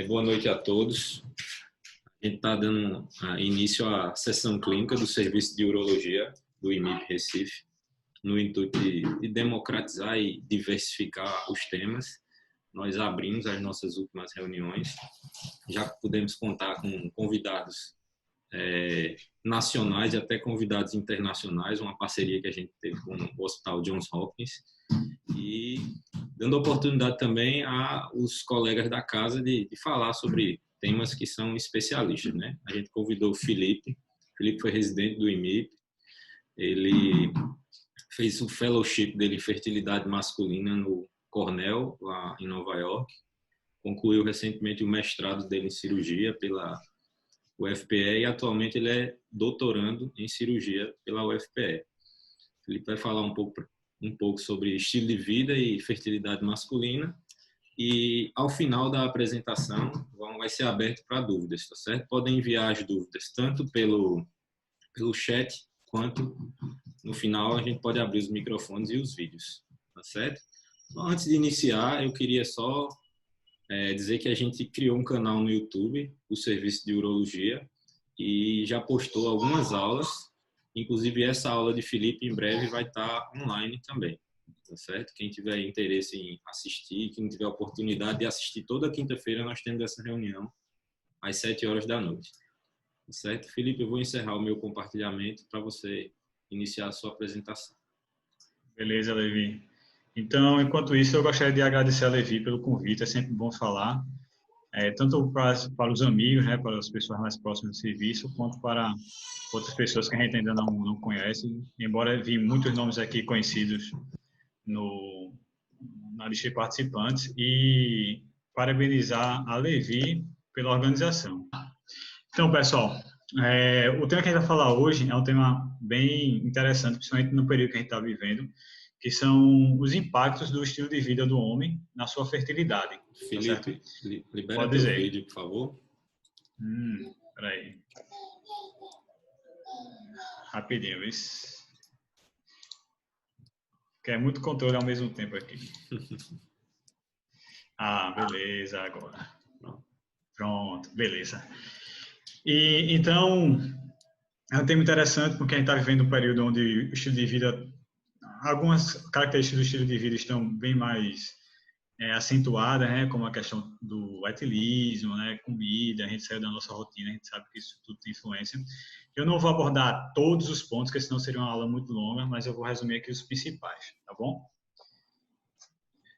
Boa noite a todos. A gente está dando início à sessão clínica do Serviço de Urologia do IMIP Recife, no intuito de democratizar e diversificar os temas. Nós abrimos as nossas últimas reuniões, já pudemos contar com convidados nacionais e até convidados internacionais, uma parceria que a gente teve com o Hospital Johns Hopkins, e dando oportunidade também aos colegas da casa de falar sobre temas que são especialistas, né? A gente convidou o Felipe foi residente do IMIP, ele fez o fellowship dele em fertilidade masculina no Cornell, lá em Nova York, concluiu recentemente o mestrado dele em cirurgia pela UFPE e atualmente ele é doutorando em cirurgia pela UFPE. Ele vai falar um pouco sobre estilo de vida e fertilidade masculina, e ao final da apresentação vai ser aberto para dúvidas, tá certo? Podem enviar as dúvidas tanto pelo chat quanto no final a gente pode abrir os microfones e os vídeos, tá certo? Então, antes de iniciar, eu queria só dizer que a gente criou um canal no YouTube, o Serviço de Urologia, e já postou algumas aulas, inclusive essa aula de Felipe em breve vai estar online também, tá certo? Quem tiver interesse em assistir, quem tiver oportunidade de assistir, toda quinta-feira nós temos essa reunião às 7 horas da noite, tá certo? Felipe, eu vou encerrar o meu compartilhamento para você iniciar a sua apresentação. Beleza, Levi. Então, enquanto isso, eu gostaria de agradecer a Levi pelo convite, é sempre bom falar, tanto para os amigos, né, para as pessoas mais próximas do serviço, quanto para outras pessoas que a gente ainda não conhece, embora vi muitos nomes aqui conhecidos na lista de participantes, e parabenizar a Levi pela organização. Então, pessoal, o tema que a gente vai falar hoje é um tema bem interessante, principalmente no período que a gente está vivendo, que são os impactos do estilo de vida do homem na sua fertilidade. Felipe, tá, libera teu vídeo, por favor. Peraí. Rapidinho, isso. Que é muito controle ao mesmo tempo aqui. Beleza, agora. Pronto, beleza. E então, é um tema interessante porque a gente está vivendo um período onde o estilo de vida, algumas características do estilo de vida estão bem mais acentuadas, né, como a questão do etilismo, né, comida, a gente saiu da nossa rotina, a gente sabe que isso tudo tem influência. Eu não vou abordar todos os pontos, porque senão seria uma aula muito longa, mas eu vou resumir aqui os principais, tá bom?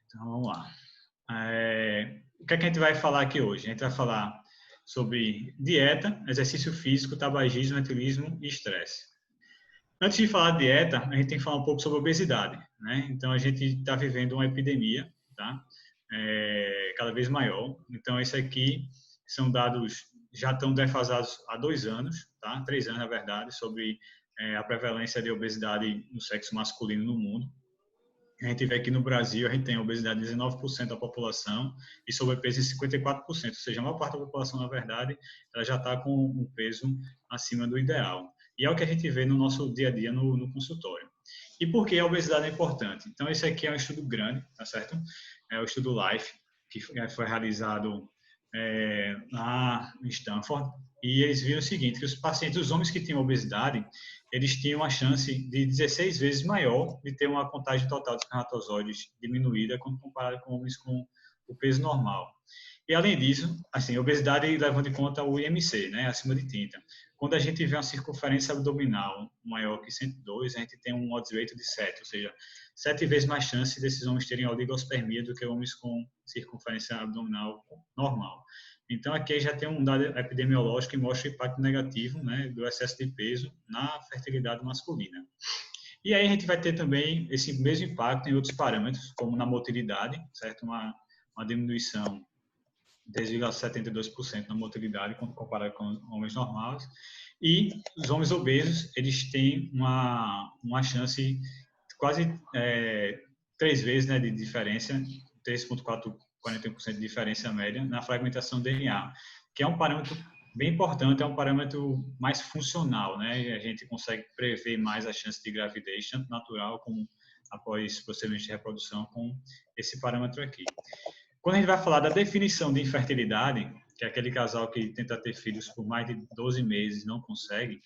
Então, vamos lá. O que é que a gente vai falar aqui hoje? A gente vai falar sobre dieta, exercício físico, tabagismo, etilismo e estresse. Antes de falar de dieta, a gente tem que falar um pouco sobre obesidade, né? Então, a gente está vivendo uma epidemia, tá? Cada vez maior. Então, isso aqui são dados já estão defasados há 2 anos, tá? 3 anos, na verdade, sobre a prevalência de obesidade no sexo masculino no mundo. A gente vê que no Brasil a gente tem obesidade de 19% da população e sobrepeso em 54%, ou seja, a maior parte da população, na verdade, ela já está com um peso acima do ideal. E é o que a gente vê no nosso dia a dia no consultório. E por que a obesidade é importante? Então, esse aqui é um estudo grande, tá certo? É o estudo LIFE, que foi realizado em Stanford, e eles viram o seguinte, que os pacientes, os homens que tinham obesidade, eles tinham uma chance de 16 vezes maior de ter uma contagem total de espermatozoides diminuída quando comparado com homens com o peso normal. E além disso, assim, obesidade levando em conta o IMC, né, acima de 30. Quando a gente vê uma circunferência abdominal maior que 102, a gente tem um odds ratio de 7, ou seja, 7 vezes mais chance desses homens terem oligospermia do que homens com circunferência abdominal normal. Então, aqui já tem um dado epidemiológico que mostra o impacto negativo, né, do excesso de peso na fertilidade masculina. E aí a gente vai ter também esse mesmo impacto em outros parâmetros, como na motilidade, certo? Uma diminuição de 10,72% na motilidade quando comparado com homens normais. E os homens obesos, eles têm uma chance quase 3 vezes, né, de diferença, 3,41% de diferença média na fragmentação do DNA, que é um parâmetro bem importante, é um parâmetro mais funcional, né? A gente consegue prever mais a chance de gravidez, tanto natural como após procedimentos de reprodução, com esse parâmetro aqui. Quando a gente vai falar da definição de infertilidade, que é aquele casal que tenta ter filhos por mais de 12 meses e não consegue,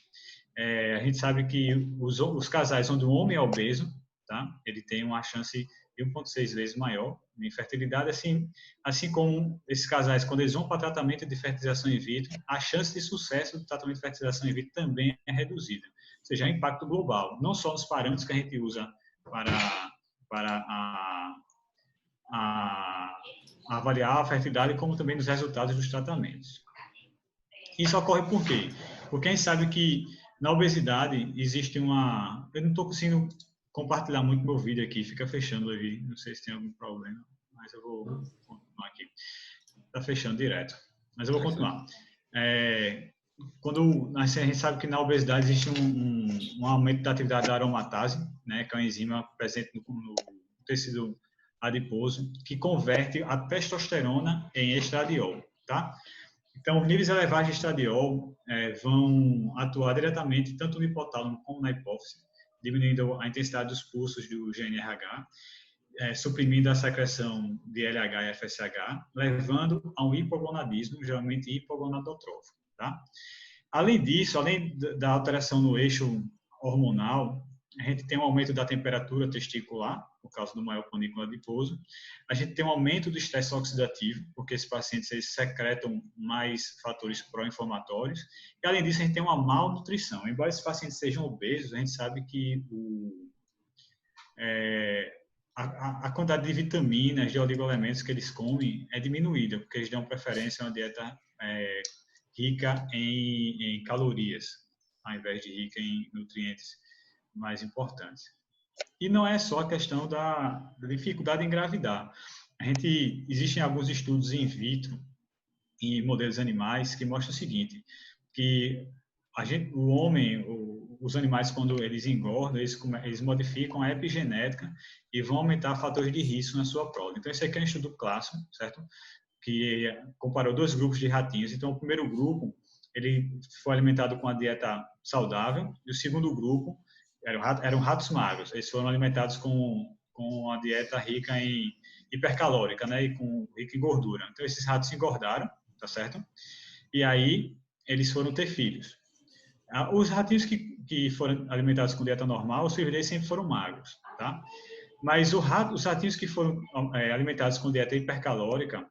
a gente sabe que os casais onde o homem é obeso, tá? Ele tem uma chance de 1,6 vezes maior de infertilidade, assim como esses casais, quando eles vão para tratamento de fertilização in vitro, a chance de sucesso do tratamento de fertilização in vitro também é reduzida. Ou seja, é impacto global, não só nos parâmetros que a gente usa para avaliar a fertilidade, como também nos resultados dos tratamentos. Isso ocorre por quê? Porque a gente sabe que na obesidade existe uma... Eu não estou conseguindo compartilhar muito meu vídeo aqui, fica fechando aí, não sei se tem algum problema, mas eu vou continuar aqui. Está fechando direto, mas eu vou continuar. Quando a gente sabe que na obesidade existe um aumento da atividade da aromatase, né, que é uma enzima presente no tecido adiposo, que converte a testosterona em estradiol, tá? Então, os níveis elevados de estradiol vão atuar diretamente tanto no hipotálamo como na hipófise, diminuindo a intensidade dos pulsos do GNRH, suprimindo a secreção de LH e FSH, levando a um hipogonadismo, geralmente hipogonadotrófico, tá? Além disso, além da alteração no eixo hormonal, a gente tem um aumento da temperatura testicular, por causa do maior panículo adiposo. A gente tem um aumento do estresse oxidativo, porque esses pacientes eles secretam mais fatores pró-inflamatórios. E, além disso, a gente tem uma malnutrição. Embora esses pacientes sejam obesos, a gente sabe que a quantidade de vitaminas, de oligoelementos que eles comem é diminuída, porque eles dão preferência a uma dieta rica em calorias, ao invés de rica em nutrientes mais importantes. E não é só a questão da dificuldade em engravidar. Existem alguns estudos in vitro em modelos animais que mostram o seguinte, que o homem, os animais, quando eles engordam, eles modificam a epigenética e vão aumentar fatores de risco na sua prole. Então, esse aqui é um estudo clássico, certo? Que comparou 2 grupos de ratinhos. Então, o primeiro grupo, ele foi alimentado com a dieta saudável, e o segundo grupo eram ratos magros. Eles foram alimentados com a dieta rica em hipercalórica, né, e rica em gordura. Então, esses ratos engordaram, tá certo? E aí, eles foram ter filhos. Os ratinhos que foram alimentados com dieta normal, os filhos deles sempre foram magros, tá? Mas os ratinhos que foram alimentados com dieta hipercalórica,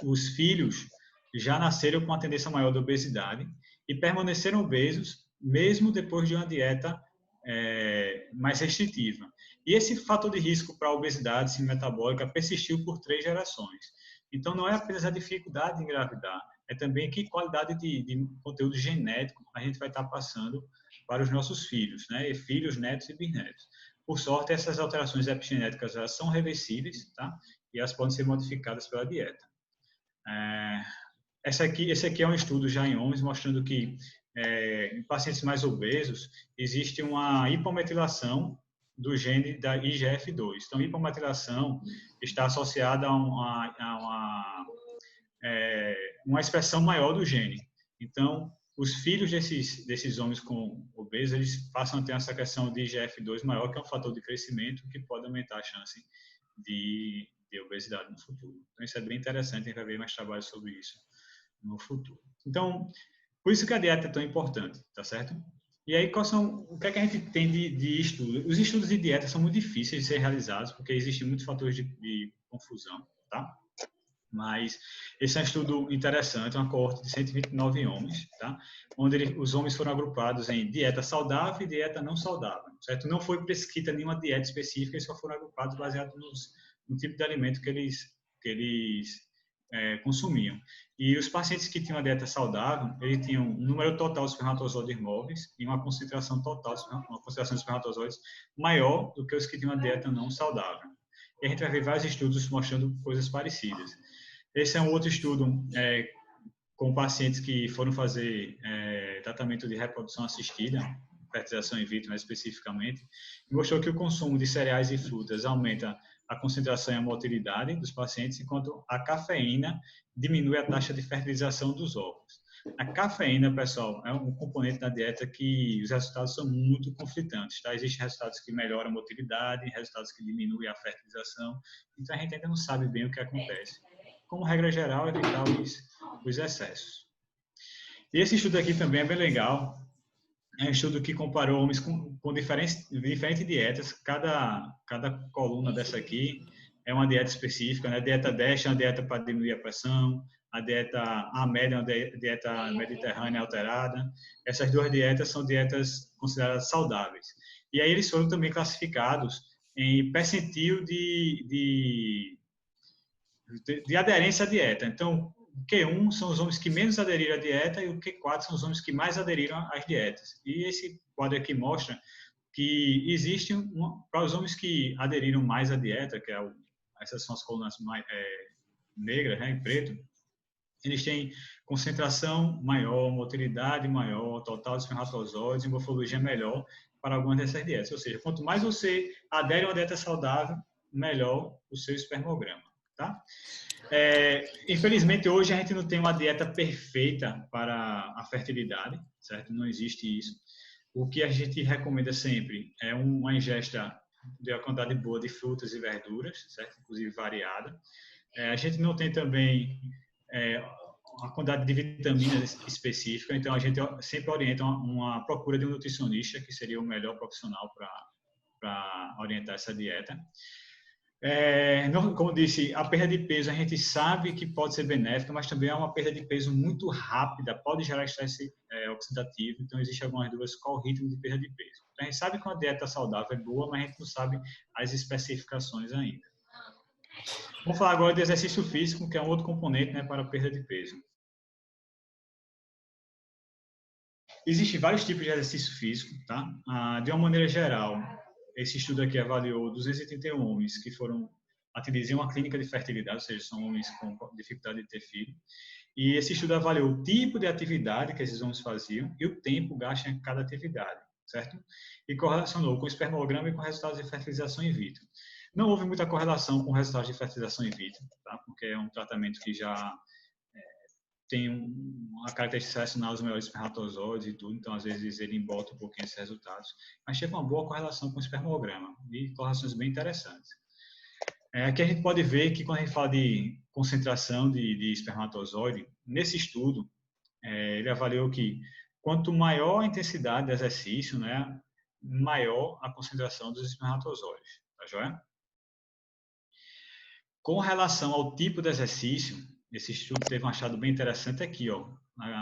os filhos já nasceram com uma tendência maior de obesidade e permaneceram obesos mesmo depois de uma dieta mais restritiva. E esse fator de risco para a obesidade síndrome metabólica persistiu por 3 gerações. Então, não é apenas a dificuldade de engravidar, é também que qualidade de conteúdo genético a gente vai estar passando para os nossos filhos, né? E filhos, netos e bisnetos. Por sorte, essas alterações epigenéticas elas são reversíveis, tá? E elas podem ser modificadas pela dieta. Esse aqui é um estudo já em homens mostrando que em pacientes mais obesos existe uma hipometilação do gene da IGF-2. Então, hipometilação está associada a uma expressão maior do gene. Então, os filhos desses homens com obesos, eles passam a ter uma secreção de IGF-2 maior, que é um fator de crescimento que pode aumentar a chance de obesidade no futuro. Então, isso é bem interessante, a gente vai ver mais trabalho sobre isso no futuro. Então, por isso que a dieta é tão importante, tá certo? E aí, o que é que a gente tem de estudo? Os estudos de dieta são muito difíceis de ser realizados, porque existem muitos fatores de confusão, tá? Mas esse é um estudo interessante, uma coorte de 129 homens, tá? Onde os homens foram agrupados em dieta saudável e dieta não saudável, certo? Não foi prescrita nenhuma dieta específica, eles só foram agrupados baseado no tipo de alimento que eles consumiam. E os pacientes que tinham a dieta saudável, eles tinham um número total de espermatozoides móveis e uma concentração de espermatozoides maior do que os que tinham a dieta não saudável. E a gente vai ver vários estudos mostrando coisas parecidas. Esse é um outro estudo com pacientes que foram fazer tratamento de reprodução assistida, fertilização in vitro mais especificamente, e mostrou que o consumo de cereais e frutas aumenta a concentração e a motilidade dos pacientes, enquanto a cafeína diminui a taxa de fertilização dos óvulos. A cafeína, pessoal, é um componente da dieta que os resultados são muito conflitantes, tá? Existem resultados que melhoram a motilidade, resultados que diminuem a fertilização, então a gente ainda não sabe bem o que acontece. Como regra geral, evitar os excessos. E esse estudo aqui também é bem legal. É um estudo que comparou homens com diferentes dietas. Cada coluna dessa aqui é uma dieta específica, né? A dieta DASH é uma dieta para diminuir a pressão, a dieta AMED é uma dieta mediterrânea alterada. Essas duas dietas são dietas consideradas saudáveis. E aí eles foram também classificados em percentil de aderência à dieta. Então, o Q1 são os homens que menos aderiram à dieta e o Q4 são os homens que mais aderiram às dietas. E esse quadro aqui mostra que existe, para os homens que aderiram mais à dieta, que essas são as colunas negras, né, em preto, eles têm concentração maior, motilidade maior, total de espermatozoides e morfologia melhor para algumas dessas dietas. Ou seja, quanto mais você adere a uma dieta saudável, melhor o seu espermograma. Tá? Infelizmente, hoje a gente não tem uma dieta perfeita para a fertilidade, certo? Não existe isso. O que a gente recomenda sempre é uma ingesta de uma quantidade boa de frutas e verduras, certo? Inclusive variada. A gente não tem também uma quantidade de vitaminas específica, então a gente sempre orienta uma procura de um nutricionista, que seria o melhor profissional para orientar essa dieta. Como disse, a perda de peso a gente sabe que pode ser benéfica, mas também é uma perda de peso muito rápida, pode gerar estresse oxidativo, então existe algumas dúvidas qual o ritmo de perda de peso. Então, a gente sabe que uma dieta saudável é boa, mas a gente não sabe as especificações ainda. Vamos falar agora de exercício físico, que é um outro componente, né, para a perda de peso. Existem vários tipos de exercício físico, tá? De uma maneira geral, esse estudo aqui avaliou 231 homens que foram atendidos em uma clínica de fertilidade, ou seja, são homens com dificuldade de ter filho. E esse estudo avaliou o tipo de atividade que esses homens faziam e o tempo gasto em cada atividade, certo? E correlacionou com o espermograma e com resultados de fertilização in vitro. Não houve muita correlação com resultados de fertilização in vitro, tá? Porque é um tratamento que já tem uma característica relacionada aos melhores espermatozoides e tudo, então às vezes ele embota um pouquinho esses resultados, mas teve uma boa correlação com o espermograma e correlações bem interessantes. Aqui a gente pode ver que quando a gente fala de concentração de espermatozoide, nesse estudo, ele avaliou que quanto maior a intensidade do exercício, né, maior a concentração dos espermatozoides, tá joia? Com relação ao tipo de exercício, esse estudo teve um achado bem interessante aqui, ó,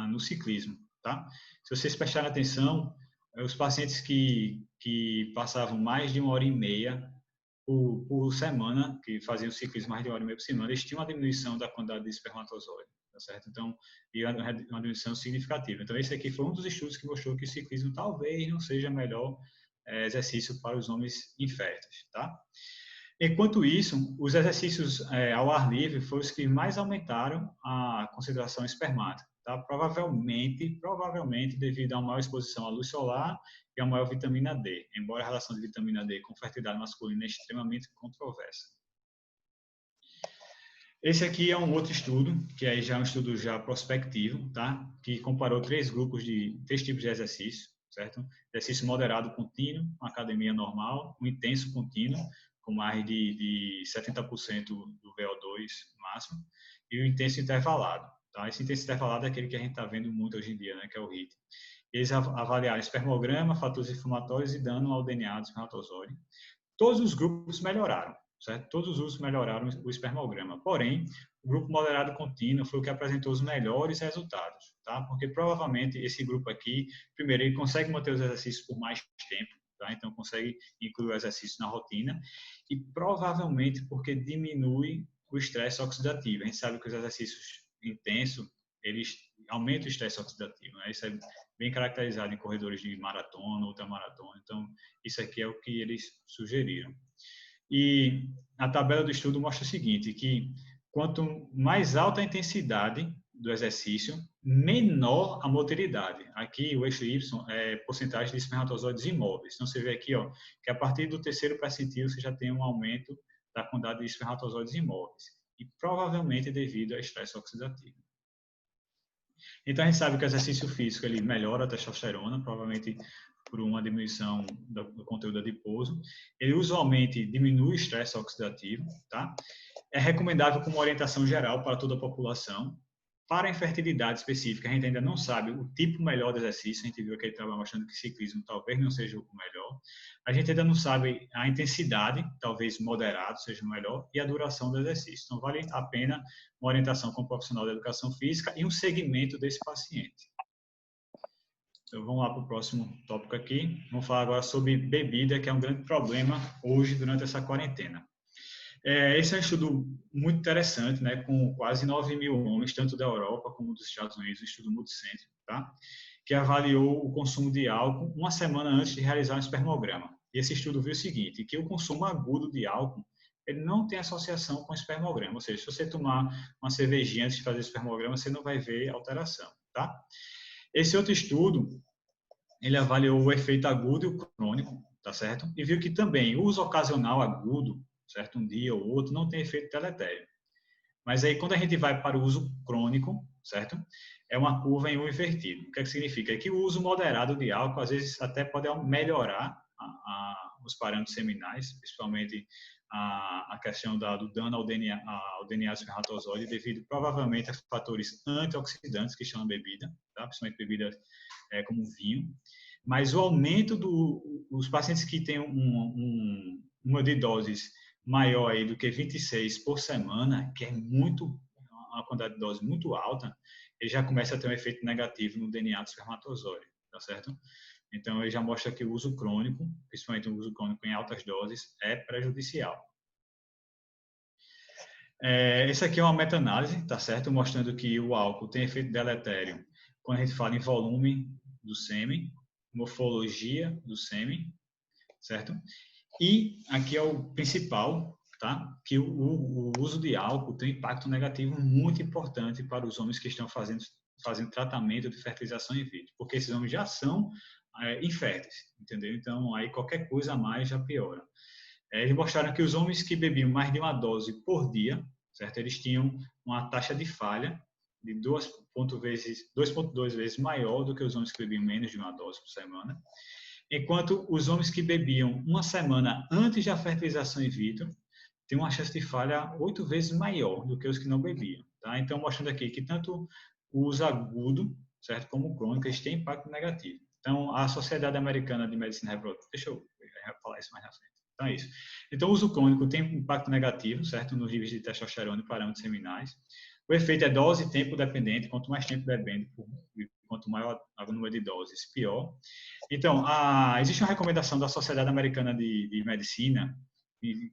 no ciclismo, tá? Se vocês prestarem atenção, os pacientes que passavam mais de 1h30 por semana, que faziam ciclismo mais de 1h30 por semana, eles tinham uma diminuição da quantidade de espermatozoide, tá certo? Então, e uma diminuição significativa. Então, esse aqui foi um dos estudos que mostrou que o ciclismo talvez não seja o melhor exercício para os homens inférteis, tá? Enquanto isso, os exercícios ao ar livre foram os que mais aumentaram a concentração espermática, tá? Provavelmente devido a uma maior exposição à luz solar e a maior vitamina D, embora a relação de vitamina D com fertilidade masculina é extremamente controversa. Esse aqui é um outro estudo, que aí já é um estudo já prospectivo, tá? Que comparou três tipos de exercício, certo? Exercício moderado contínuo, uma academia normal, um intenso contínuo, com mais de 70% do VO2 máximo, e o intenso intervalado. Tá? Esse intenso intervalado é aquele que a gente está vendo muito hoje em dia, né, que é o HIIT. Eles avaliaram espermograma, fatores inflamatórios e dano ao DNA do espermatozoide. Todos os grupos melhoraram, certo? Todos os grupos melhoraram o espermograma. Porém, o grupo moderado contínuo foi o que apresentou os melhores resultados, tá? Porque provavelmente esse grupo aqui, primeiro, ele consegue manter os exercícios por mais tempo, tá? Então, consegue incluir o exercício na rotina e provavelmente porque diminui o estresse oxidativo. A gente sabe que os exercícios intensos, eles aumentam o estresse oxidativo, né? Isso é bem caracterizado em corredores de maratona, ultramaratona. Então, isso aqui é o que eles sugeriram. E a tabela do estudo mostra o seguinte, que quanto mais alta a intensidade do exercício, menor a motilidade. Aqui o eixo Y é porcentagem de espermatozoides imóveis. Então você vê aqui, ó, que a partir do terceiro percentil você já tem um aumento da quantidade de espermatozoides imóveis. E provavelmente devido ao estresse oxidativo. Então, a gente sabe que o exercício físico ele melhora a testosterona, provavelmente por uma diminuição do conteúdo adiposo. Ele usualmente diminui o estresse oxidativo, tá? É recomendável como orientação geral para toda a população. Para a infertilidade específica, a gente ainda não sabe o tipo melhor do exercício. A gente viu aquele trabalho mostrando que ciclismo talvez não seja o melhor. A gente ainda não sabe a intensidade, talvez moderado seja o melhor, e a duração do exercício. Então, vale a pena uma orientação com um profissional da educação física e um segmento desse paciente. Então, vamos lá para o próximo tópico aqui. Vamos falar agora sobre bebida, que é um grande problema hoje durante essa quarentena. Esse é um estudo muito interessante, né, com quase 9.000 homens, tanto da Europa como dos Estados Unidos, um estudo multicêntrico, tá? Que avaliou o consumo de álcool uma semana antes de realizar um espermograma. E esse estudo viu o seguinte, que o consumo agudo de álcool ele não tem associação com o espermograma, ou seja, se você tomar uma cervejinha antes de fazer o espermograma, você não vai ver alteração, tá? Esse outro estudo, ele avaliou o efeito agudo e o crônico, tá certo? E viu que também o uso ocasional agudo, certo? Um dia ou outro, não tem efeito deletério. Mas aí, quando a gente vai para o uso crônico, certo? É uma curva em U invertido. O que é que significa? É que o uso moderado de álcool, às vezes, até pode melhorar os parâmetros seminais, principalmente a questão do dano ao DNA do espermatozoide, devido provavelmente a fatores antioxidantes que estão na bebida, tá? Principalmente bebidas como vinho. Mas o aumento dos pacientes que têm uma de doses maior aí do que 26 por semana, que é uma quantidade de dose muito alta, ele já começa a ter um efeito negativo no DNA do espermatozoide, tá certo? Então, ele já mostra que o uso crônico, principalmente o uso crônico em altas doses, é prejudicial. Esse aqui é uma meta-análise, tá certo? Mostrando que o álcool tem efeito deletério quando a gente fala em volume do sêmen, morfologia do sêmen, certo? E aqui é o principal, tá? Que o uso de álcool tem um impacto negativo muito importante para os homens que estão fazendo tratamento de fertilização in vitro, porque esses homens já são inférteis, entendeu? Então, aí qualquer coisa a mais já piora. Eles mostraram que os homens que bebiam mais de uma dose por dia, certo? Eles tinham uma taxa de falha de 2,2 vezes maior do que os homens que bebiam menos de uma dose por semana, enquanto os homens que bebiam uma semana antes da fertilização in vitro têm uma chance de falha 8 vezes maior do que os que não bebiam, tá? Então, mostrando aqui que tanto o uso agudo, certo, como o crônico, eles têm impacto negativo. Então, a Sociedade Americana de Medicina Reprodutiva, deixa eu falar isso mais na frente. Então, é isso. Então, o uso crônico tem um impacto negativo, certo, nos níveis de testosterona e parâmetros seminais. O efeito é dose e tempo dependente. Quanto mais tempo bebendo, quanto maior o número de doses, pior. Então, existe uma recomendação da Sociedade Americana de Medicina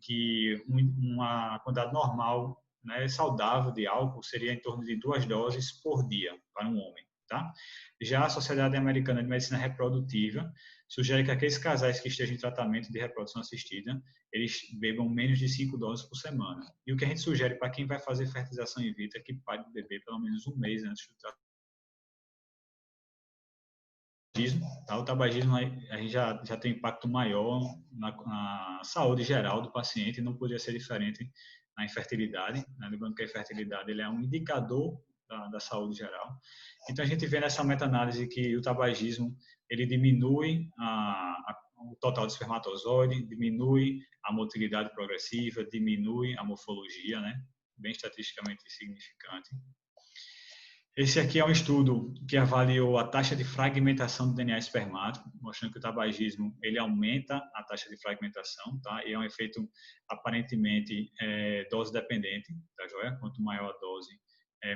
que uma quantidade normal, né, saudável de álcool seria em torno de 2 doses por dia para um homem, tá? Já a Sociedade Americana de Medicina Reprodutiva sugere que aqueles casais que estejam em tratamento de reprodução assistida, eles bebam menos de 5 doses por semana. E o que a gente sugere para quem vai fazer fertilização in vitro é que pare de beber pelo menos um mês antes do tratamento. Tá? O tabagismo a gente já tem impacto maior na saúde geral do paciente, não poderia ser diferente na infertilidade, né? Lembrando que a infertilidade ele é um indicador da saúde geral. Então, a gente vê nessa meta-análise que o tabagismo ele diminui o total de espermatozoide, diminui a motilidade progressiva, diminui a morfologia, né? Bem estatisticamente significante. Esse aqui é um estudo que avaliou a taxa de fragmentação do DNA espermático, mostrando que o tabagismo ele aumenta a taxa de fragmentação, tá? E é um efeito aparentemente dose dependente, tá joia? Quanto maior a dose,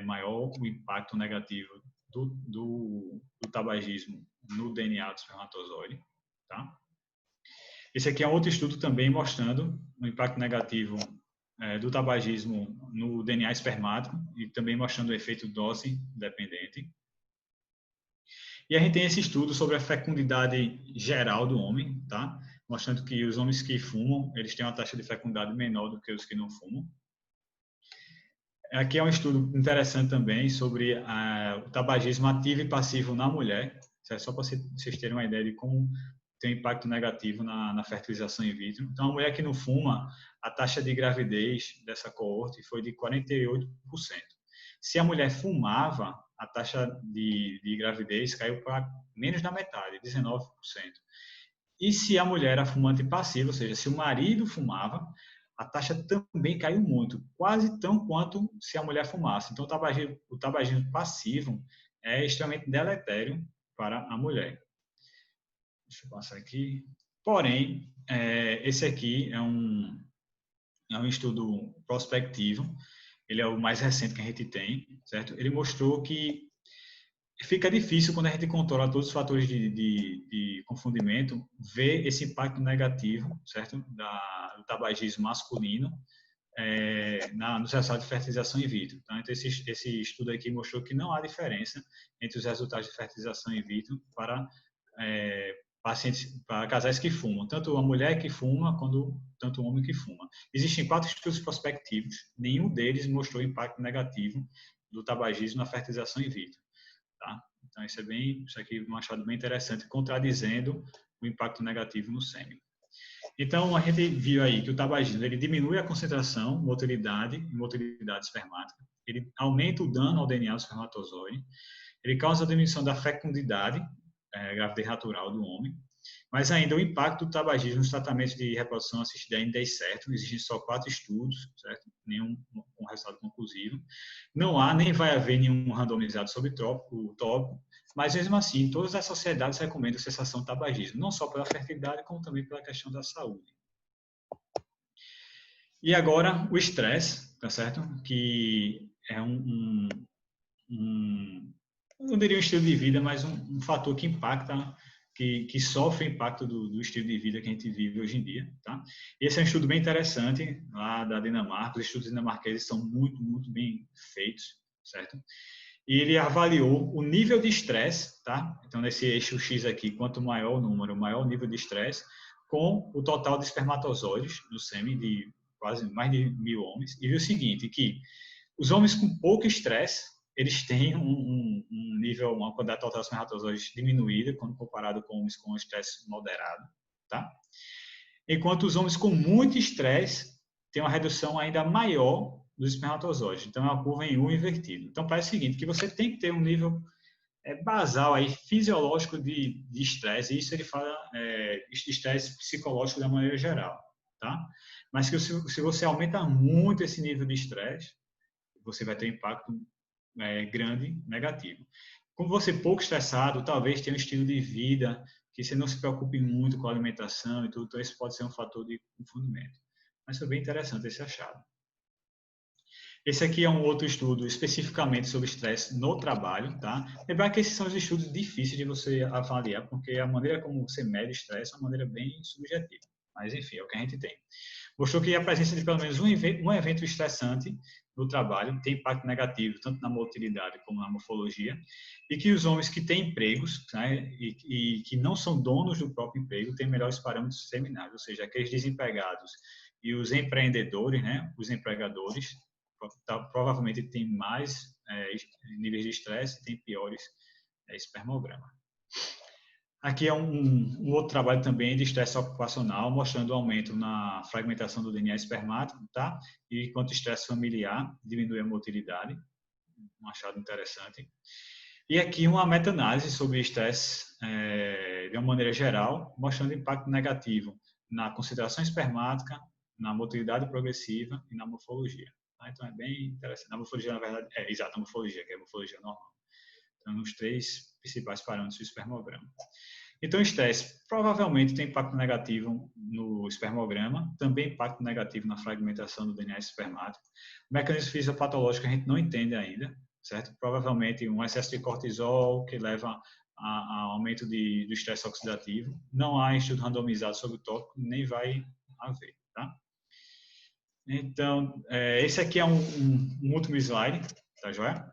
maior o impacto negativo do tabagismo no DNA do espermatozoide, tá? Esse aqui é outro estudo também mostrando o impacto negativo do tabagismo no DNA espermático e também mostrando o efeito dose dependente. E a gente tem esse estudo sobre a fecundidade geral do homem, tá? Mostrando que os homens que fumam, eles têm uma taxa de fecundidade menor do que os que não fumam. Aqui é um estudo interessante também sobre o tabagismo ativo e passivo na mulher, certo? Só para vocês terem uma ideia de como tem um impacto negativo na fertilização in vitro. Então, a mulher que não fuma, a taxa de gravidez dessa coorte foi de 48%. Se a mulher fumava, a taxa de gravidez caiu para menos da metade, 19%. E se a mulher era fumante passiva, ou seja, se o marido fumava, a taxa também caiu muito, quase tão quanto se a mulher fumasse. Então, o tabagismo passivo é extremamente deletério para a mulher. Deixa eu passar aqui. Porém, esse aqui é um estudo prospectivo, ele é o mais recente que a gente tem, certo? Ele mostrou que fica difícil quando a gente controla todos os fatores de confundimento, ver esse impacto negativo, certo? Do tabagismo masculino nos resultados de fertilização in vitro. Tá? Então, esse estudo aqui mostrou que não há diferença entre os resultados de fertilização in vitro para pacientes, para casais que fumam, tanto a mulher que fuma quanto tanto o homem que fuma. Existem 4 estudos prospectivos, nenhum deles mostrou impacto negativo do tabagismo na fertilização in vitro. Tá? Então, isso aqui é um achado bem interessante, contradizendo o impacto negativo no sêmen. Então, a gente viu aí que o tabagismo ele diminui a concentração, motilidade e motilidade espermática, ele aumenta o dano ao DNA do espermatozoide, ele causa a diminuição da fecundidade, gravidez natural do homem, mas ainda o impacto do tabagismo nos tratamentos de reprodução assistida ainda é incerto, existem só 4 estudos, certo? Nenhum com resultado conclusivo. Não há, nem vai haver nenhum randomizado sobre o tópico, mas mesmo assim, todas as sociedades recomendam a cessação do tabagismo, não só pela fertilidade, como também pela questão da saúde. E agora, o estresse, tá certo? Que é não diria um estilo de vida, mas um fator que impacta, que sofre o impacto do estilo de vida que a gente vive hoje em dia. Tá? Esse é um estudo bem interessante, lá da Dinamarca. Os estudos dinamarqueses são muito, muito bem feitos, certo? E ele avaliou o nível de estresse, tá? Então, nesse eixo X aqui, quanto maior o número, maior o nível de estresse, com o total de espermatozoides no sêmen de quase mais de 1.000 homens. E viu o seguinte, que os homens com pouco estresse, eles têm um nível, uma quantidade total de espermatozoides diminuída quando comparado com homens com estresse moderado, tá? Enquanto os homens com muito estresse têm uma redução ainda maior dos espermatozoides. Então, é uma curva em U invertido. Então, parece o seguinte, que você tem que ter um nível basal aí, fisiológico de estresse, e isso ele fala de estresse psicológico da maneira geral, tá? Mas que se você aumenta muito esse nível de estresse, você vai ter um impacto grande, negativo. Como você é pouco estressado, talvez tenha um estilo de vida que você não se preocupe muito com a alimentação e tudo, então esse pode ser um fator de confundimento. Mas foi bem interessante esse achado. Esse aqui é um outro estudo especificamente sobre estresse no trabalho, tá? Lembrar que esses são os estudos difíceis de você avaliar, porque a maneira como você mede estresse é uma maneira bem subjetiva. Mas, enfim, é o que a gente tem. Mostrou que a presença de pelo menos um evento estressante no trabalho tem impacto negativo, tanto na motilidade como na morfologia, e que os homens que têm empregos, né, e que não são donos do próprio emprego têm melhores parâmetros seminais, ou seja, aqueles desempregados e os empreendedores, né, os empregadores, provavelmente têm mais níveis de estresse e têm piores espermogramas. Aqui é um outro trabalho também de estresse ocupacional, mostrando o aumento na fragmentação do DNA espermático, tá? E enquanto o estresse familiar diminui a motilidade, um achado interessante. E aqui uma meta-análise sobre estresse de uma maneira geral, mostrando impacto negativo na concentração espermática, na motilidade progressiva e na morfologia. Tá? Então é bem interessante. Na morfologia, na verdade, exato, a morfologia, que é a morfologia normal. Então, nos 3 principais parâmetros do espermograma. Então, o estresse provavelmente tem impacto negativo no espermograma, também impacto negativo na fragmentação do DNA espermático. O mecanismo fisiopatológico a gente não entende ainda, certo? Provavelmente um excesso de cortisol que leva a aumento do estresse oxidativo. Não há estudo randomizado sobre o tópico, nem vai haver, tá? Então, esse aqui é um último slide, tá joia?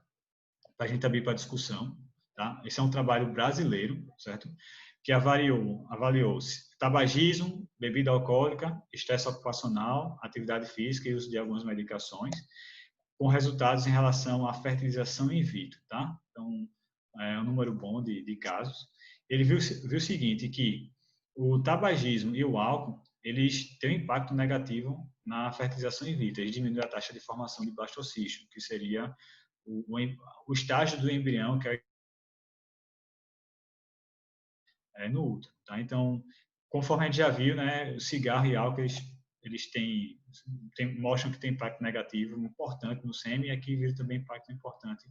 Para a gente abrir para discussão, tá? Esse é um trabalho brasileiro, certo? Que avaliou-se tabagismo, bebida alcoólica, estresse ocupacional, atividade física e uso de algumas medicações, com resultados em relação à fertilização in vitro, tá? Então, é um número bom de casos. Ele viu o seguinte, que o tabagismo e o álcool, eles têm um impacto negativo na fertilização in vitro, eles diminuem a taxa de formação de blastocisto, que seria o estágio do embrião, que é no útero, tá? Então, conforme a gente já viu, né, o cigarro e álcool, eles mostram que tem impacto negativo importante no sêmen, e aqui vira também impacto importante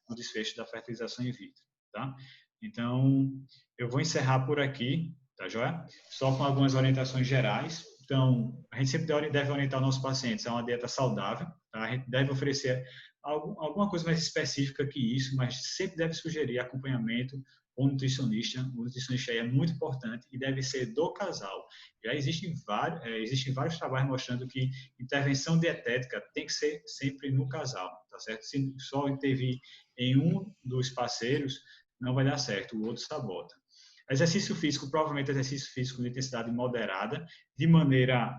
no desfecho da fertilização in vitro, tá? Então, eu vou encerrar por aqui, tá joia? Só com algumas orientações gerais. Então, a gente sempre deve orientar nossos pacientes a uma dieta saudável, tá? A gente deve oferecer alguma coisa mais específica que isso, mas sempre deve sugerir acompanhamento com nutricionista. O nutricionista é muito importante e deve ser do casal. Já existem vários trabalhos mostrando que intervenção dietética tem que ser sempre no casal, tá certo? Se só intervir em um dos parceiros, não vai dar certo, o outro sabota. Exercício físico, provavelmente exercício físico de intensidade moderada, de maneira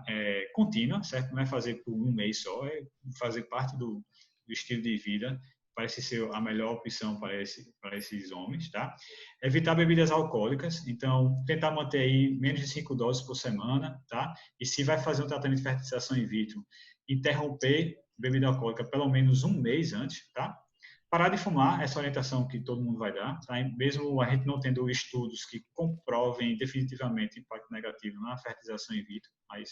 contínua, certo? Não é fazer por um mês só, é fazer parte do estilo de vida. Parece ser a melhor opção para esses homens, tá? Evitar bebidas alcoólicas, então tentar manter aí menos de 5 doses por semana, tá? E se vai fazer um tratamento de fertilização in vitro, interromper bebida alcoólica pelo menos um mês antes, tá? Parar de fumar, essa orientação que todo mundo vai dar, tá? Mesmo a gente não tendo estudos que comprovem definitivamente impacto negativo na fertilização in vitro, mas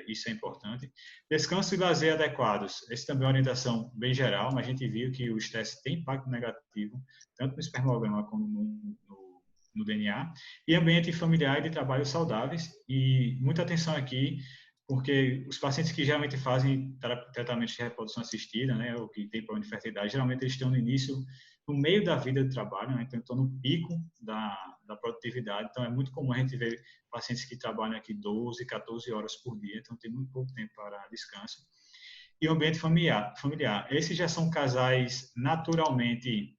isso é importante. Descanso e lazer adequados, essa também é uma orientação bem geral, mas a gente viu que o estresse tem impacto negativo, tanto no espermograma como no DNA. E ambiente familiar e de trabalho saudáveis, e muita atenção aqui, porque os pacientes que geralmente fazem tratamento de reprodução assistida, né, ou que tem problema de fertilidade, geralmente eles estão no meio da vida de trabalho, né, então estão no pico da produtividade, então é muito comum a gente ver pacientes que trabalham aqui 12, 14 horas por dia, então tem muito pouco tempo para descanso. E o ambiente familiar. Esses já são casais naturalmente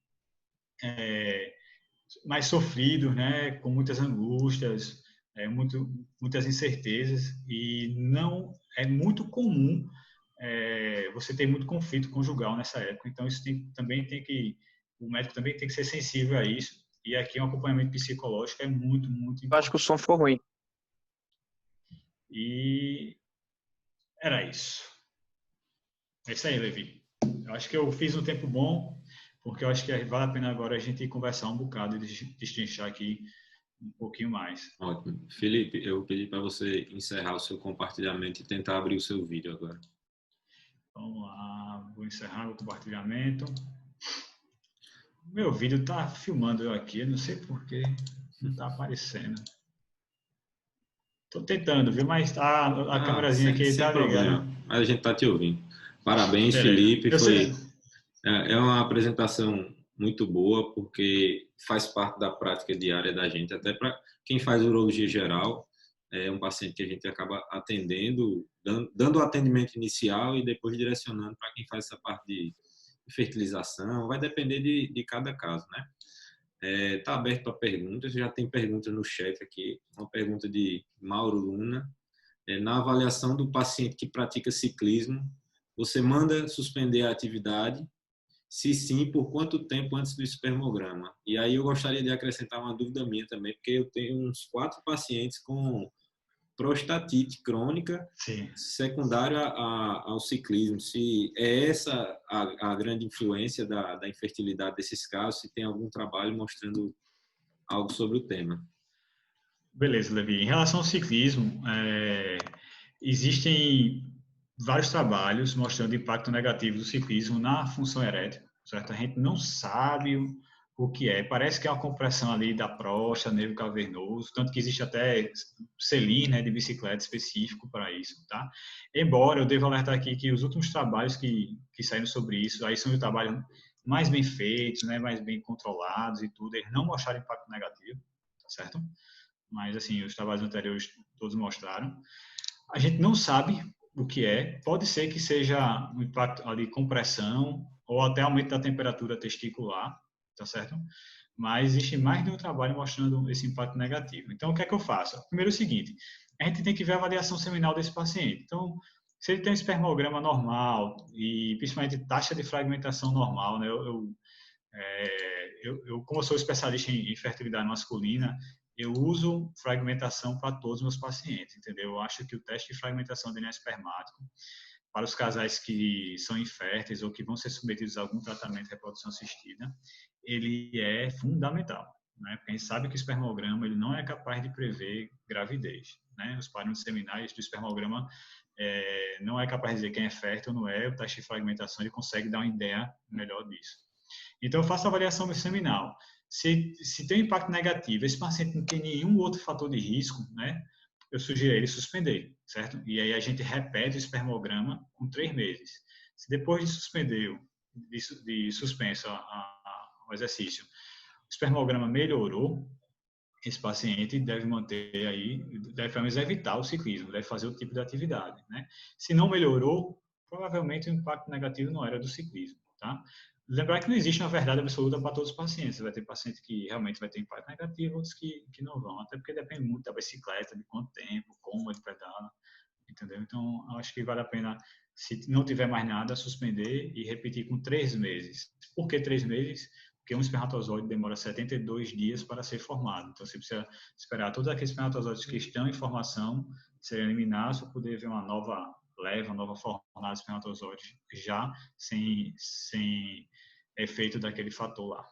mais sofridos, né, com muitas angústias, muitas incertezas, e não é muito comum você ter muito conflito conjugal nessa época. Então isso o médico também tem que ser sensível a isso, e aqui um acompanhamento psicológico é muito, muito Eu acho que o som ficou ruim. E era isso. É isso aí, Levi. Eu acho que eu fiz um tempo bom, porque eu acho que vale a pena agora a gente conversar um bocado e destrinchar aqui um pouquinho mais. Ótimo. Felipe, eu pedi para você encerrar o seu compartilhamento e tentar abrir o seu vídeo agora. Vamos lá, vou encerrar o compartilhamento. Meu vídeo está filmando eu aqui, eu não sei porquê, não está aparecendo. Estou tentando, viu? Mas a câmerazinha aqui está ligada. Mas a gente está te ouvindo. Parabéns, Felipe. É uma apresentação muito boa, porque faz parte da prática diária da gente, até para quem faz urologia geral, é um paciente que a gente acaba atendendo, dando o atendimento inicial e depois direcionando para quem faz essa parte de fertilização, vai depender de cada caso, né? Está aberto para perguntas, já tem perguntas no chat aqui, uma pergunta de Mauro Luna. Na avaliação do paciente que pratica ciclismo, você manda suspender a atividade? Se sim, por quanto tempo antes do espermograma? E aí eu gostaria de acrescentar uma dúvida minha também, porque eu tenho uns 4 pacientes com prostatite crônica, sim, secundária ao ciclismo. Se é essa a grande influência da infertilidade desses casos, se tem algum trabalho mostrando algo sobre o tema. Beleza, Levi. Em relação ao ciclismo, existem vários trabalhos mostrando o impacto negativo do ciclismo na função erétil, certo? A gente não sabe o que é. Parece que é uma compressão ali da próstata, nervo cavernoso, tanto que existe até selim, né, de bicicleta específico para isso, tá? Embora eu devo alertar aqui que os últimos trabalhos que saíram sobre isso, aí são os trabalhos mais bem feitos, né, mais bem controlados e tudo, eles não mostraram impacto negativo, tá certo? Mas, assim, os trabalhos anteriores todos mostraram. A gente não sabe o que é. Pode ser que seja um impacto ali, compressão, ou até aumento da temperatura testicular, tá certo? Mas existe mais de um trabalho mostrando esse impacto negativo. Então, o que é que eu faço? Primeiro é o seguinte, a gente tem que ver a avaliação seminal desse paciente. Então, se ele tem um espermograma normal, e principalmente taxa de fragmentação normal, né? Como eu sou especialista em fertilidade masculina, eu uso fragmentação para todos os meus pacientes, entendeu? Eu acho que o teste de fragmentação de DNA espermático para os casais que são inférteis ou que vão ser submetidos a algum tratamento de reprodução assistida, ele é fundamental, né? Porque a gente sabe que o espermograma ele não é capaz de prever gravidez, né? Os parâmetros seminais do espermograma não é capaz de dizer quem é fértil ou não é, o teste de fragmentação ele consegue dar uma ideia melhor disso. Então, eu faço a avaliação seminal. Se tem um impacto negativo, esse paciente não tem nenhum outro fator de risco, né? Eu sugiro a ele suspender, certo? E aí a gente repete o espermograma com 3 meses. Se depois de suspender, de suspenso o exercício, o espermograma melhorou, esse paciente deve manter aí, deve pelo menos evitar o ciclismo, deve fazer o tipo de atividade, né? Se não melhorou, provavelmente o impacto negativo não era do ciclismo, tá? Lembrar que não existe uma verdade absoluta para todos os pacientes. Você vai ter paciente que realmente vai ter impacto negativo, outros que não vão. Até porque depende muito da bicicleta, de quanto tempo, como ele pedala, entendeu? Então, acho que vale a pena, se não tiver mais nada, suspender e repetir com 3 meses. Por que 3 meses? Porque um espermatozoide demora 72 dias para ser formado. Então, você precisa esperar todos aqueles espermatozoides que estão em formação serem eliminados para poder ver uma nova leva, uma nova formada de espermatozoides já sem efeito daquele fator lá.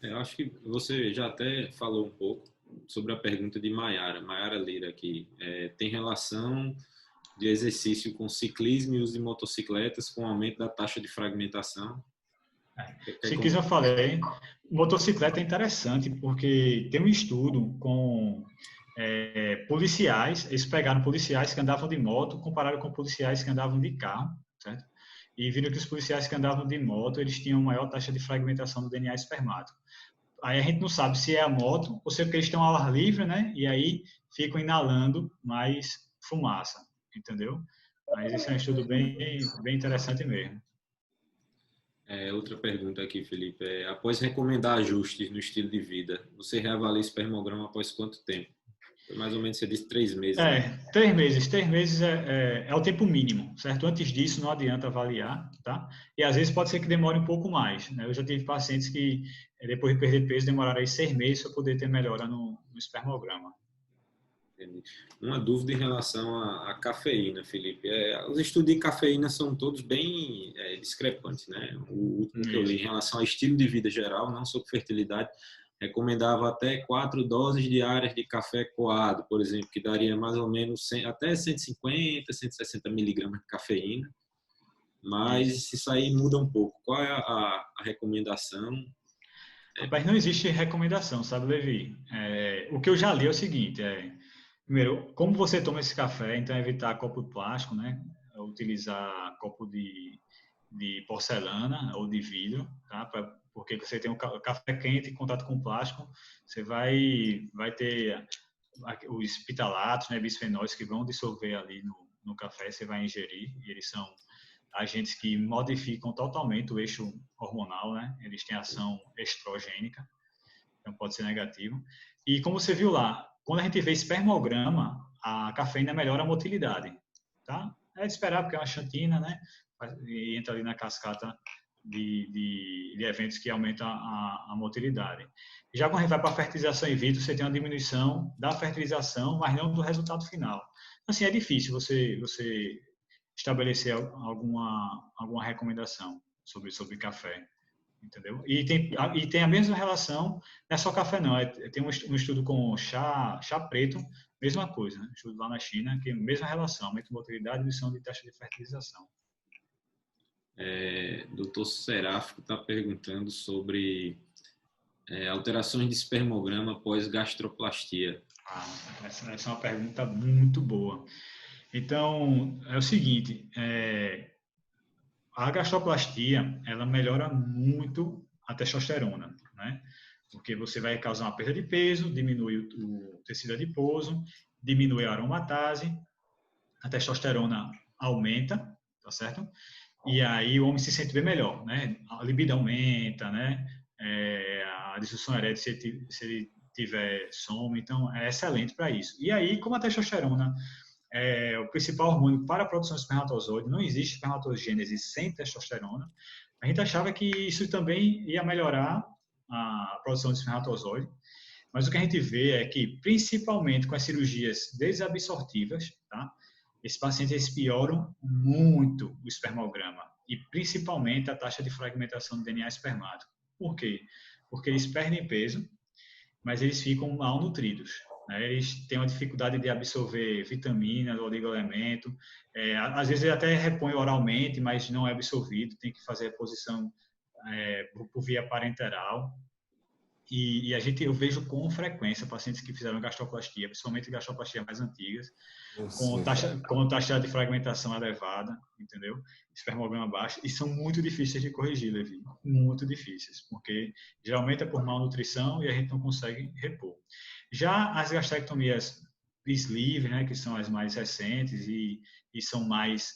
Eu acho que você já até falou um pouco sobre a pergunta de Maiara Lira aqui. Tem relação de exercício com ciclismo e uso de motocicletas com aumento da taxa de fragmentação? Ciclismo eu falei. Motocicleta é interessante porque tem um estudo com policiais, eles pegaram policiais que andavam de moto, compararam com policiais que andavam de carro, certo? E viram que os policiais que andavam de moto, eles tinham maior taxa de fragmentação do DNA espermático. Aí a gente não sabe se é a moto ou se é porque eles estão ao ar livre, né? E aí ficam inalando mais fumaça, entendeu? Mas esse é um estudo bem interessante mesmo. Outra pergunta aqui, Felipe. Após recomendar ajustes no estilo de vida, você reavalia o espermograma após quanto tempo? Foi mais ou menos, você disse 3 meses. Né? 3 meses. 3 meses é o tempo mínimo, certo? Antes disso, não adianta avaliar, tá? E às vezes pode ser que demore um pouco mais, né? Eu já tive pacientes que, depois de perder peso, demoraram aí 6 meses para poder ter melhora no espermograma. Entendi. Uma dúvida em relação à cafeína, Felipe. Os estudos de cafeína são todos bem discrepantes, né? O último que eu li em relação ao estilo de vida geral, não sobre fertilidade, recomendava até 4 doses diárias de café coado, por exemplo, que daria mais ou menos até 150, 160 miligramas de cafeína. Mas isso aí muda um pouco. Qual é a recomendação? Rapaz, não existe recomendação, sabe, Levi? O que eu já li é o seguinte, primeiro, como você toma esse café, então evitar copo de plástico, né? Utilizar copo de porcelana ou de vidro, tá? Porque você tem um café quente em contato com plástico, você vai ter os pitalatos, né, bisfenóis que vão dissolver ali no café, você vai ingerir, e eles são agentes que modificam totalmente o eixo hormonal, né? Eles têm ação estrogênica, então pode ser negativo. E como você viu lá, quando a gente vê espermograma, a cafeína melhora a motilidade, tá? É de esperar, porque é uma xantina, né? E entra ali na cascata de eventos que aumentam a motilidade. Já quando a gente vai para a fertilização in vitro, você tem uma diminuição da fertilização, mas não do resultado final. Assim, é difícil você estabelecer alguma recomendação sobre café, entendeu? E tem a mesma relação, não é só café não, tem um estudo com chá preto, mesma coisa, né? Estudo lá na China, que é a mesma relação, aumento de motilidade e diminuição de taxa de fertilização. Dr. Seráfico está perguntando sobre alterações de espermograma após gastroplastia. Essa é uma pergunta muito boa. Então, é o seguinte, a gastroplastia, ela melhora muito a testosterona, né? Porque você vai causar uma perda de peso, diminui o tecido adiposo, diminui a aromatase, a testosterona aumenta, tá certo? E aí o homem se sente bem melhor, né? A libido aumenta, né? A disfunção erétil, se ele tiver sono, então é excelente para isso. E aí, como a testosterona é o principal hormônio para a produção de espermatozoide, não existe espermatogênese sem testosterona, a gente achava que isso também ia melhorar a produção de espermatozoide, mas o que a gente vê é que, principalmente com as cirurgias desabsortivas, tá? esses pacientes eles pioram muito o espermograma e principalmente a taxa de fragmentação do DNA espermático. Por quê? Porque eles perdem peso, mas eles ficam mal nutridos. Né? Eles têm uma dificuldade de absorver vitaminas, oligoelementos. Às vezes ele até repõe oralmente, mas não é absorvido, tem que fazer a reposição por via parenteral. E eu vejo com frequência pacientes que fizeram gastroplastia, principalmente gastroplastias mais antigas, com taxa de fragmentação elevada, entendeu? Espermograma baixo, e são muito difíceis de corrigir, Levi, muito difíceis, porque geralmente é por malnutrição e a gente não consegue repor. Já as gastrectomias sleeve, né, que são as mais recentes e são mais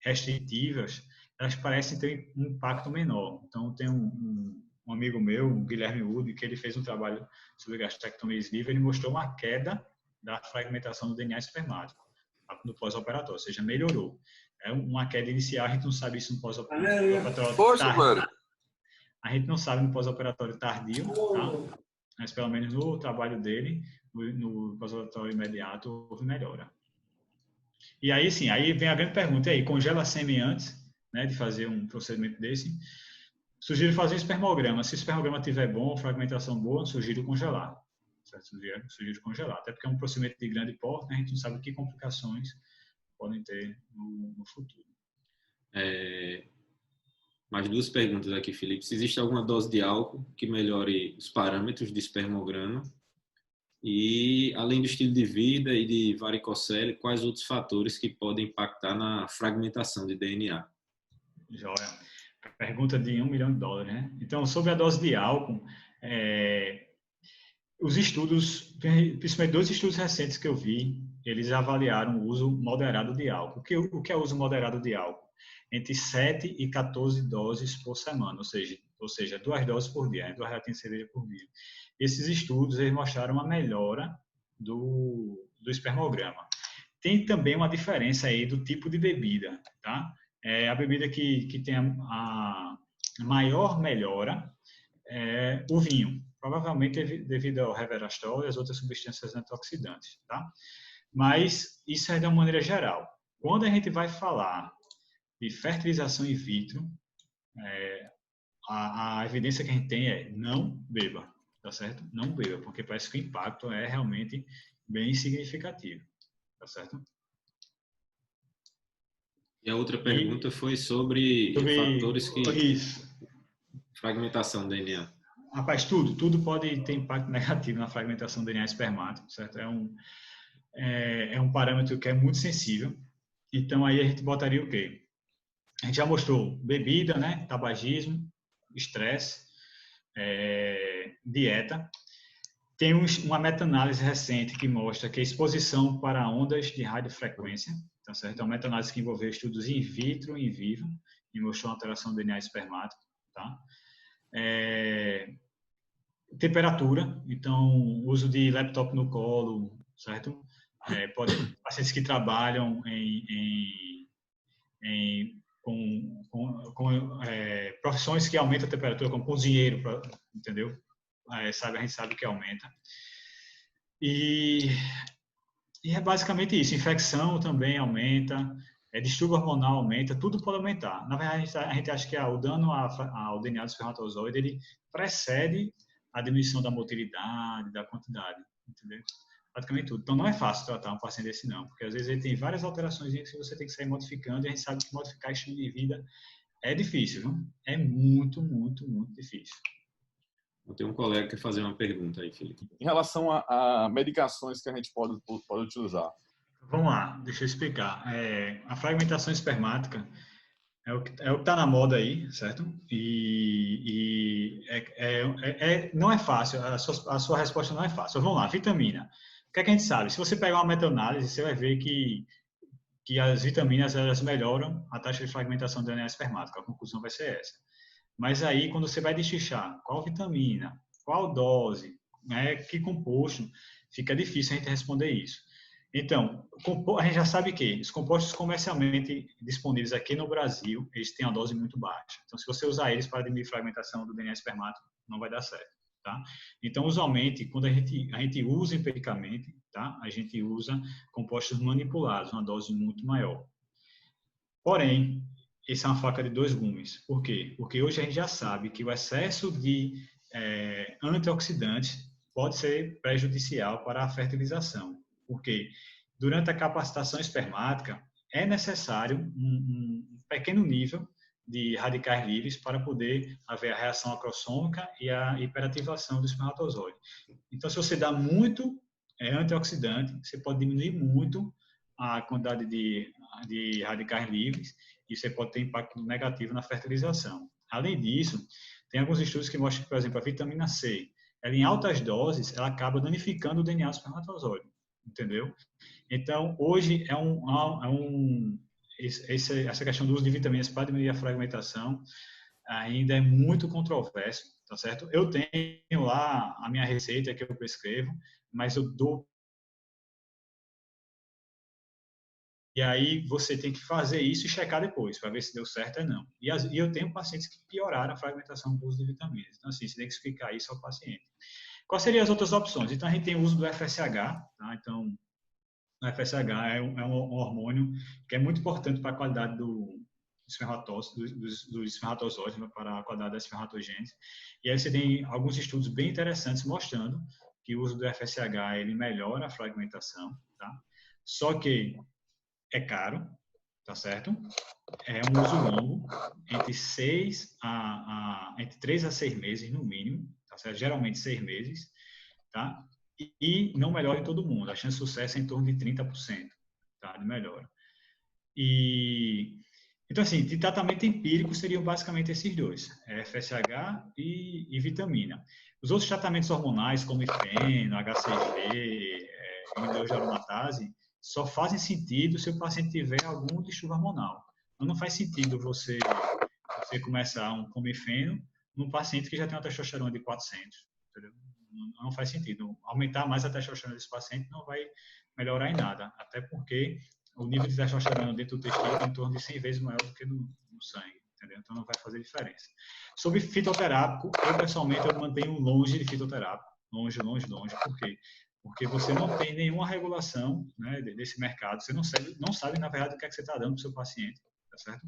restritivas, elas parecem ter um impacto menor. Então, tem um amigo meu, o Guilherme Wood, que ele fez um trabalho sobre gastrectomia sleeve, ele mostrou uma queda da fragmentação do DNA espermático no pós-operatório, ou seja, melhorou. É uma queda inicial, a gente não sabe isso no pós-operatório tardio. A gente não sabe no pós-operatório tardio, tá? Mas pelo menos no trabalho dele, no pós-operatório imediato, houve melhora. E aí sim, aí vem a grande pergunta, e aí, congela a sêmen antes, né, de fazer um procedimento desse? Sugiro fazer um espermograma. Se o espermograma estiver bom, fragmentação boa, sugiro congelar. Certo? Sugiro congelar. Até porque é um procedimento de grande porte, né? A gente não sabe que complicações podem ter no futuro. Mais duas perguntas aqui, Felipe. Se existe alguma dose de álcool que melhore os parâmetros de espermograma? E, além do estilo de vida e de varicocele, quais outros fatores que podem impactar na fragmentação de DNA? Joia. Pergunta de $1 milhão, né? Então, sobre a dose de álcool, os estudos, principalmente 2 estudos recentes que eu vi, eles avaliaram o uso moderado de álcool. O que é o uso moderado de álcool? Entre 7 e 14 doses por semana, ou seja, 2 doses por dia, 2 latinhas de cerveja por dia. Esses estudos eles mostraram uma melhora do espermograma. Tem também uma diferença aí do tipo de bebida, tá? A bebida que tem a maior melhora é o vinho, provavelmente devido ao resveratrol e as outras substâncias antioxidantes, tá? Mas isso é de uma maneira geral. Quando a gente vai falar de fertilização in vitro, a evidência que a gente tem é não beba, tá certo? Não beba, porque parece que o impacto é realmente bem significativo, tá certo? E a outra pergunta foi sobre fatores que... Isso. Fragmentação do DNA. Rapaz, tudo pode ter impacto negativo na fragmentação do DNA espermático, certo? É um parâmetro que é muito sensível. Então, aí a gente botaria o quê? A gente já mostrou bebida, né? Tabagismo, estresse, dieta. Tem uma meta-análise recente que mostra que a exposição para ondas de radiofrequência, tá certo? É uma meta-análise que envolveu estudos in vitro e in vivo e mostrou uma alteração do DNA espermático, tá? Temperatura, então, uso de laptop no colo, certo? Pacientes que trabalham com profissões que aumentam a temperatura, como cozinheiro, entendeu? A gente sabe que aumenta. E é basicamente isso. Infecção também aumenta, distúrbio hormonal aumenta, tudo pode aumentar. Na verdade, a gente acha que o dano ao DNA do espermatozoide ele precede a diminuição da motilidade, da quantidade, entendeu? Praticamente tudo. Então, não é fácil tratar um paciente desse, não, porque às vezes ele tem várias alterações que você tem que sair modificando, e a gente sabe que modificar estilo de vida é difícil, viu? É muito, muito, muito difícil. Eu tenho um colega que quer fazer uma pergunta aí, Felipe. Em relação a medicações que a gente pode utilizar. Vamos lá, deixa eu explicar. A fragmentação espermática é o que está na moda aí, certo? Não é fácil, a sua resposta não é fácil. Vamos lá, vitamina. O que é que a gente sabe? Se você pegar uma meta-análise, você vai ver que as vitaminas elas melhoram a taxa de fragmentação do DNA espermático. A conclusão vai ser essa. Mas aí, quando você vai deschixar qual vitamina, qual dose, que composto, fica difícil a gente responder isso. Então, a gente já sabe que os compostos comercialmente disponíveis aqui no Brasil, eles têm uma dose muito baixa. Então, se você usar eles para diminuir a fragmentação do DNA espermático, não vai dar certo, tá? Então, usualmente, quando a gente usa empiricamente, tá? A gente usa compostos manipulados, uma dose muito maior. Porém, essa é uma faca de dois gumes. Por quê? Porque hoje a gente já sabe que o excesso de antioxidantes pode ser prejudicial para a fertilização. Porque durante a capacitação espermática é necessário um pequeno nível de radicais livres para poder haver a reação acrossômica e a hiperativação do espermatozoide. Então, se você dá muito antioxidante, você pode diminuir muito a quantidade de radicais livres e você pode ter impacto negativo na fertilização. Além disso, tem alguns estudos que mostram que, por exemplo, a vitamina C, ela em altas doses, ela acaba danificando o DNA do espermatozoide, entendeu? Então, hoje essa questão do uso de vitaminas para diminuir a fragmentação ainda é muito controverso, tá certo? Eu tenho lá a minha receita que eu prescrevo, mas eu dou. E aí você tem que fazer isso e checar depois, para ver se deu certo ou não. E eu tenho pacientes que pioraram a fragmentação com o uso de vitaminas. Então, assim, você tem que explicar isso ao paciente. Quais seriam as outras opções? Então, a gente tem o uso do FSH, tá? Então, o FSH é um hormônio que é muito importante para a qualidade dos espermatozoides, para a qualidade da espermatogênese. E aí você tem alguns estudos bem interessantes mostrando que o uso do FSH ele melhora a fragmentação, tá? Só que é caro, tá certo? É um uso longo, entre 3 a 6 meses no mínimo, tá certo? Geralmente 6 meses, tá? E não melhora em todo mundo. A chance de sucesso é em torno de 30%, tá? De melhora. Então, assim, de tratamento empírico seriam basicamente esses dois, FSH e vitamina. Os outros tratamentos hormonais, como ifeno, HCG, inibidor de aromatase, só fazem sentido se o paciente tiver algum distúrbio hormonal. Então, não faz sentido você começar um comifeno num paciente que já tem uma testosterona de 400, entendeu? Não faz sentido. Aumentar mais a testosterona desse paciente não vai melhorar em nada, até porque o nível de testosterona dentro do testículo é em torno de 100 vezes maior do que no sangue, entendeu? Então não vai fazer diferença. Sobre fitoterápico, eu pessoalmente eu mantenho longe de fitoterápico, longe. Por quê? Porque você não tem nenhuma regulação, né, desse mercado, você não sabe na verdade o que é que você está dando para o seu paciente, tá certo?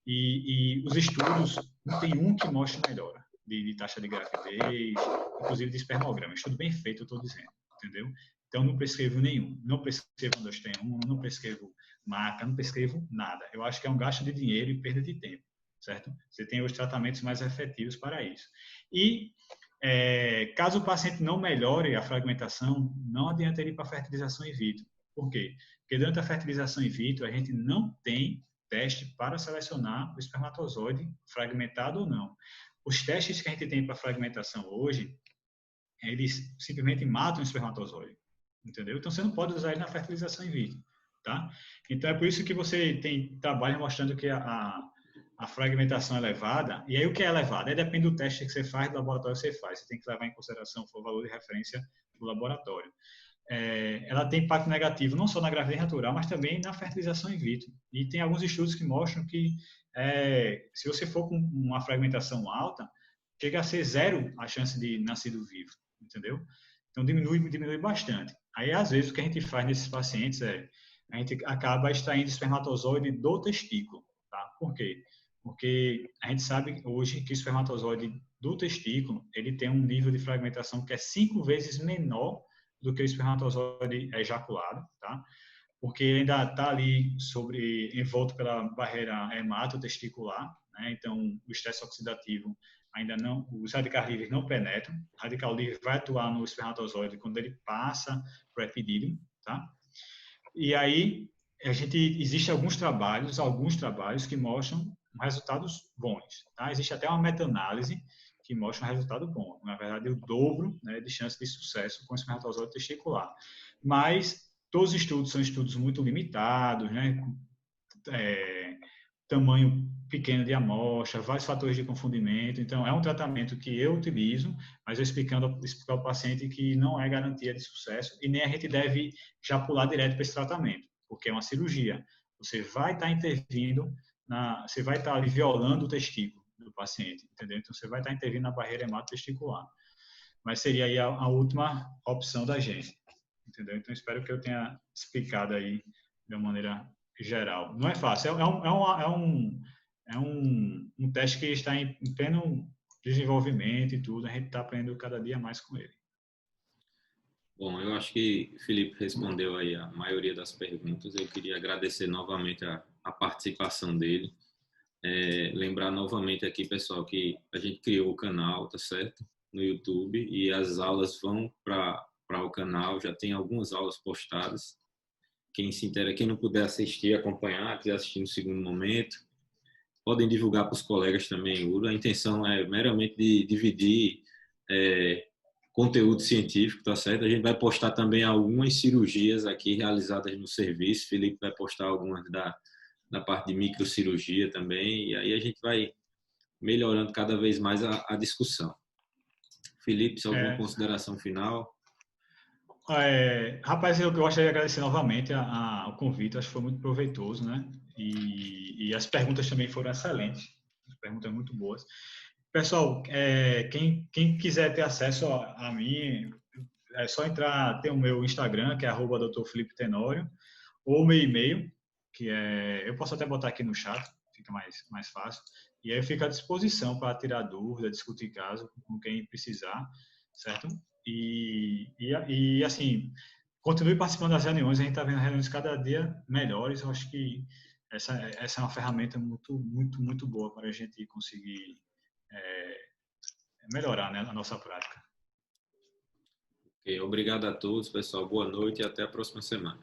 E os estudos, não tem um que mostre melhora de taxa de gravidez, inclusive de espermograma. Estudo bem feito, eu estou dizendo, entendeu? Então, não prescrevo nenhum. Não prescrevo Androstenum, não prescrevo maca, não prescrevo nada. Eu acho que é um gasto de dinheiro e perda de tempo, certo? Você tem os tratamentos mais efetivos para isso. E, caso o paciente não melhore a fragmentação, não adianta ele ir para a fertilização in vitro. Por quê? Porque durante a fertilização in vitro, a gente não tem teste para selecionar o espermatozoide fragmentado ou não. Os testes que a gente tem para fragmentação hoje, eles simplesmente matam o espermatozoide, entendeu? Então, você não pode usar ele na fertilização in vitro, tá? Então, é por isso que você tem trabalhos mostrando que a fragmentação é elevada. E aí, o que é elevado? Aí depende do teste que você faz, do laboratório que você faz. Você tem que levar em consideração o valor de referência do laboratório. Ela tem impacto negativo não só na gravidez natural, mas também na fertilização in vitro. E tem alguns estudos que mostram que se você for com uma fragmentação alta, chega a ser zero a chance de nascido vivo, entendeu? Então diminui bastante. Aí, às vezes, o que a gente faz nesses pacientes a gente acaba extraindo espermatozoide do testículo, tá? Por quê? Porque a gente sabe hoje que o espermatozoide do testículo, ele tem um nível de fragmentação que é 5 vezes menor do que o espermatozoide ejaculado, tá? Porque ainda está ali envolto pela barreira hematotesticular, né? Então o estresse oxidativo ainda não, os radicais livres não penetram. O radical livre vai atuar no espermatozoide quando ele passa para o epidídimo, tá? E aí existem alguns trabalhos que mostram resultados bons, tá? Existe até uma meta-análise que mostra um resultado bom. Na verdade, o dobro, né, de chance de sucesso com o espermatozoide testicular. Mas todos os estudos são estudos muito limitados, né? Tamanho pequeno de amostra, vários fatores de confundimento. Então, é um tratamento que eu utilizo, mas eu explico ao paciente que não é garantia de sucesso e nem a gente deve já pular direto para esse tratamento, porque é uma cirurgia. Você vai estar intervindo, você vai estar ali violando o testículo do paciente, entendeu? Então, você vai estar intervindo na barreira hematotesticular. mas seria aí a última opção da gente, entendeu? Então, espero que eu tenha explicado aí de uma maneira geral. Não é fácil, um teste que está em pleno desenvolvimento e tudo, a gente está aprendendo cada dia mais com ele. Bom, eu acho que o Felipe respondeu aí a maioria das perguntas. Eu queria agradecer novamente a participação dele. Lembrar novamente aqui, pessoal, que a gente criou o canal, tá certo? No YouTube, e as aulas vão para o canal, já tem algumas aulas postadas. Quem se interessa, quem não puder assistir, acompanhar, quiser assistir no segundo momento, podem divulgar para os colegas também. A intenção é meramente de dividir conteúdo científico, tá certo? A gente vai postar também algumas cirurgias aqui realizadas no serviço. Felipe vai postar algumas da parte de microcirurgia também, e aí a gente vai melhorando cada vez mais a discussão. Felipe, se alguma consideração final? Rapaz, eu gostaria de agradecer novamente o convite, acho que foi muito proveitoso, né? E as perguntas também foram excelentes, perguntas muito boas. Pessoal, quem quiser ter acesso a mim, é só entrar, tem o meu Instagram, que é @Dr. Felipe Tenório, ou o meu e-mail, que eu posso até botar aqui no chat, fica mais fácil. E aí eu fico à disposição para tirar dúvida, discutir caso com quem precisar, certo? E assim, continue participando das reuniões, a gente está vendo reuniões cada dia melhores. Eu acho que essa é uma ferramenta muito, muito, muito boa para a gente conseguir melhorar, né, a nossa prática. Obrigado a todos, pessoal. Boa noite e até a próxima semana.